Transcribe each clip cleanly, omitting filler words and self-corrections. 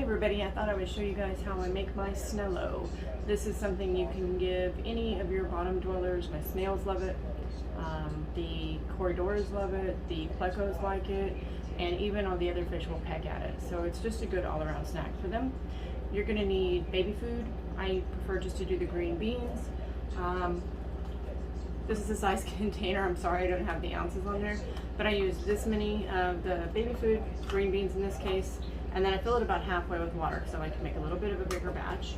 everybody, I thought I would show you guys how I make my Snello. This is something you can give any of your bottom dwellers. My snails love it, the corridors love it, the plecos like it, and even all the other fish will peck at it. So it's just a good all-around snack for them. You're going to need baby food. I prefer just to do the green beans. This is a size container. I'm sorry I don't have the ounces on there, but I use this many of the baby food, green beans in this case, and then I fill it about halfway with water because I like to make a little bit of a bigger batch.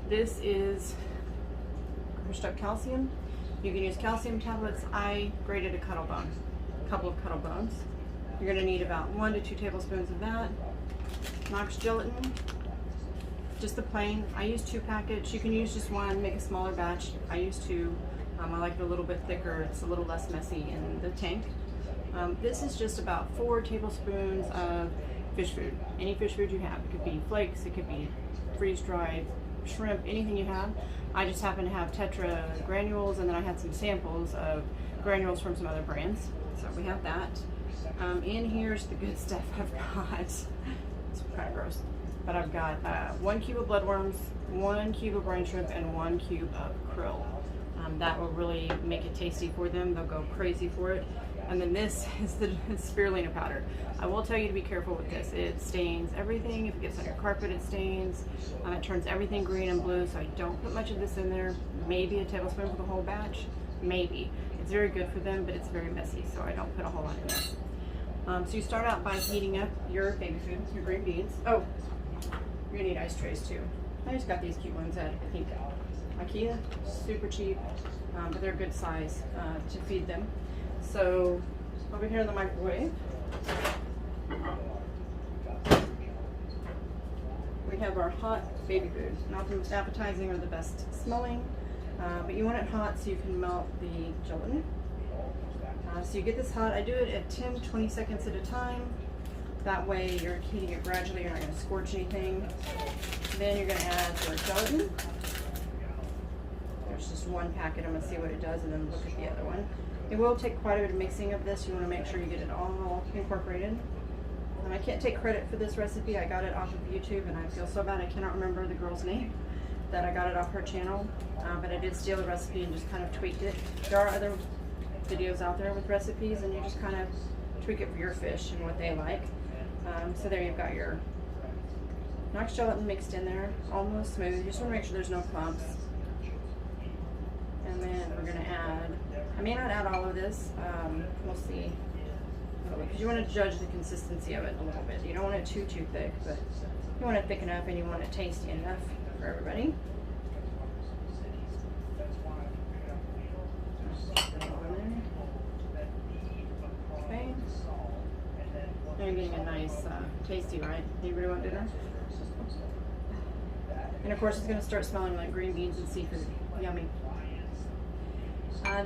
This is crushed up calcium. You can use calcium tablets. I grated a couple of cuttle bones. You're going to need about 1 to 2 tablespoons of that. Knox gelatin, just the plain. I use 2 packets. You can use just 1, make a smaller batch. I use 2. I like it a little bit thicker. It's a little less messy in the tank. This is just about 4 tablespoons of fish food. Any fish food you have. It could be flakes, it could be freeze-dried shrimp, anything you have. I just happen to have Tetra granules, and then I had some samples of granules from some other brands. So we have that. In here's the good stuff I've got. It's kind of gross. But I've got 1 cube of bloodworms, 1 cube of brine shrimp, and 1 cube of krill. That will really make it tasty for them. They'll go crazy for it. And then this is the spirulina powder. I will tell you to be careful with this. It stains everything. If it gets on your carpet, it stains. It turns everything green and blue, so I don't put much of this in there. Maybe a tablespoon for the whole batch. Maybe. It's very good for them, but it's very messy, so I don't put a whole lot in there. So you start out by heating up your baby food, your green beans. Oh, you're gonna need ice trays too. I just got these cute ones at, I think, IKEA. Super cheap, but they're a good size to feed them. So over here in the microwave, we have our hot baby food. Not the most appetizing or the best smelling, but you want it hot so you can melt the gelatin. So you get this hot. I do it at 10-20 seconds at a time. That way you're heating it gradually. You're not going to scorch anything. Then you're going to add your gelatin. There's just 1 packet. I'm going to see what it does and then look at the other one. It will take quite a bit of mixing of this. You want to make sure you get it all incorporated. And I can't take credit for this recipe. I got it off of YouTube, and I feel so bad I cannot remember the girl's name that I got it off her channel. But I did steal the recipe and just kind of tweaked it. There are other videos out there with recipes, and you just kind of tweak it for your fish and what they like. So there you've got your Knox gelatin mixed in there, almost smooth. You just want to make sure there's no clumps. And then we're going to add, I may not add all of this, we'll see, because you want to judge the consistency of it a little bit. You don't want it too thick, but you want it thick enough and you want it tasty enough for everybody. Okay. Now you're getting a nice, tasty, right? Anybody want dinner? And of course it's going to start smelling like green beans and seafood. Yummy.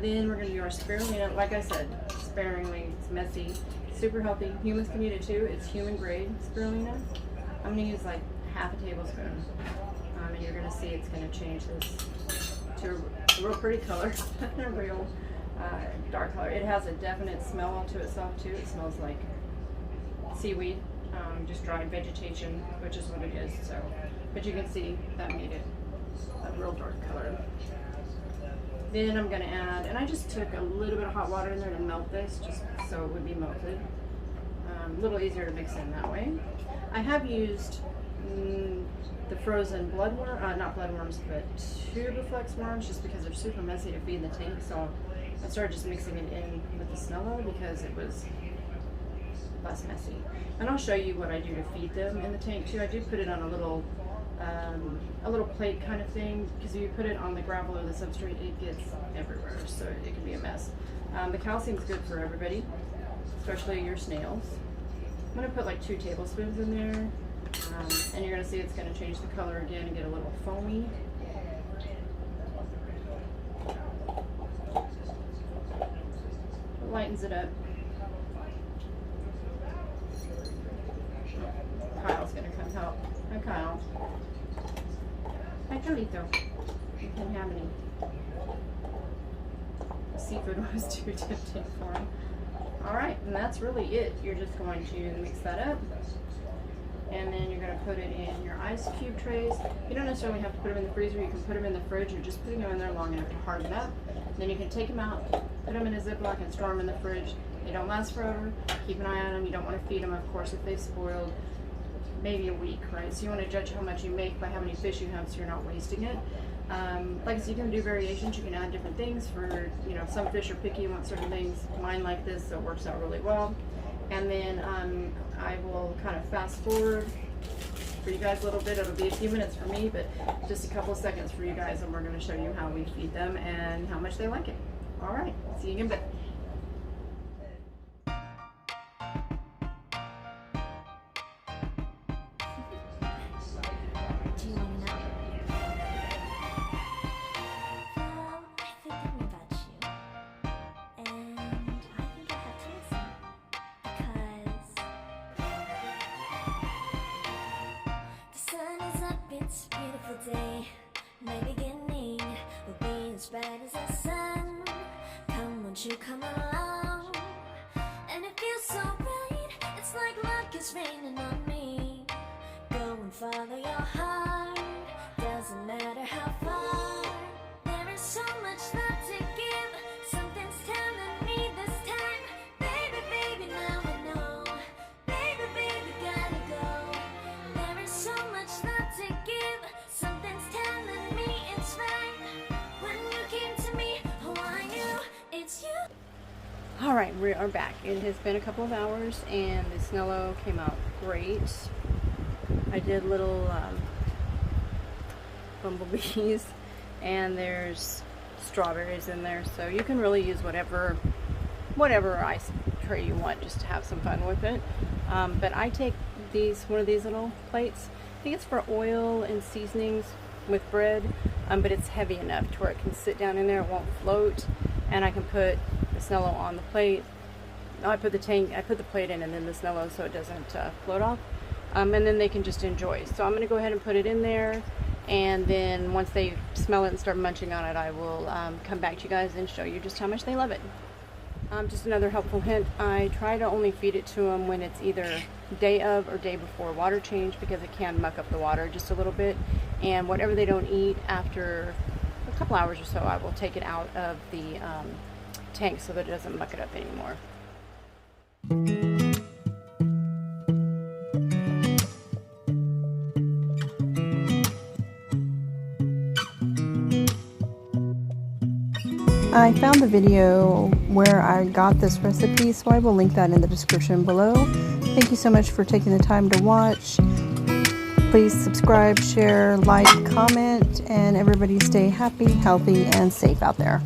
Then we're going to do our spirulina. Like I said, sparingly. It's messy, super healthy. Humans can eat it too. It's human grade spirulina. I'm going to use like half a tablespoon. And you're going to see it's going to change this to a real pretty color, a real dark color. It has a definite smell to itself too. It smells like seaweed, just dried vegetation, which is what it is. So, but you can see that made it a real dark color. Then I'm going to add, and I just took a little bit of hot water in there to melt this, just so it would be melted. A little easier to mix in that way. I have used the frozen not bloodworms, but tubiflex worms, just because they're super messy to feed in the tank. So I started just mixing it in with the Snello because it was less messy. And I'll show you what I do to feed them in the tank too. I do put it on a little plate kind of thing, because if you put it on the gravel or the substrate, it gets everywhere, so it can be a mess. The calcium is good for everybody, especially your snails. I'm going to put like 2 tablespoons in there, and you're going to see it's going to change the color again and get a little foamy. It lightens it up. Kyle's going to come help. Hi, Kyle. Hi, Carlito. You can't have any. The seafood was too tempting for him. Alright, and that's really it. You're just going to mix that up. And then you're going to put it in your ice cube trays. You don't necessarily have to put them in the freezer. You can put them in the fridge. You're just putting them in there long enough to harden up. Then you can take them out, put them in a Ziploc, and store them in the fridge. They don't last forever. Keep an eye on them. You don't want to feed them, of course, if they've spoiled. Maybe a week, right? So you want to judge how much you make by how many fish you have, so you're not wasting it. Like I said, you can do variations. You can add different things for, you know, some fish are picky and want certain things. Mine like this, so it works out really well. And then I will kind of fast forward for you guys a little bit. It'll be a few minutes for me, but just a couple of seconds for you guys, and we're going to show you how we feed them and how much they like it. All right, see you in a bit. It's a beautiful day. My beginning will be as bright as the sun. Come, won't you come along? And it feels so bright. It's like luck is raining on me. Go and follow your heart. Doesn't matter how far. There is so much love to give. Something's telling me this time. Baby, baby, now I know. Baby, baby, gotta go. There is so much love to give. Something's telling me it's right. When you came to me, oh, I knew it's you. All right, we are back. It has been a couple of hours, and the Snello came out great. I did little bumblebees, and there's strawberries in there, so you can really use whatever ice tray you want just to have some fun with it. But I take one of these little plates. I think it's for oil and seasonings with bread, but it's heavy enough to where it can sit down in there, it won't float, and I can put the Snello on the plate. I put the plate in and then the Snello so it doesn't float off, and then they can just enjoy. So I'm going to go ahead and put it in there, and then once they smell it and start munching on it, I will come back to you guys and show you just how much they love it. Just another helpful hint, I try to only feed it to them when it's either day of or day before water change, because it can muck up the water just a little bit. And whatever they don't eat after a couple hours or so, I will take it out of the tank so that it doesn't muck it up anymore. I found the video where I got this recipe, so I will link that in the description below. Thank you so much for taking the time to watch. Please subscribe, share, like, comment, and everybody stay happy, healthy, and safe out there.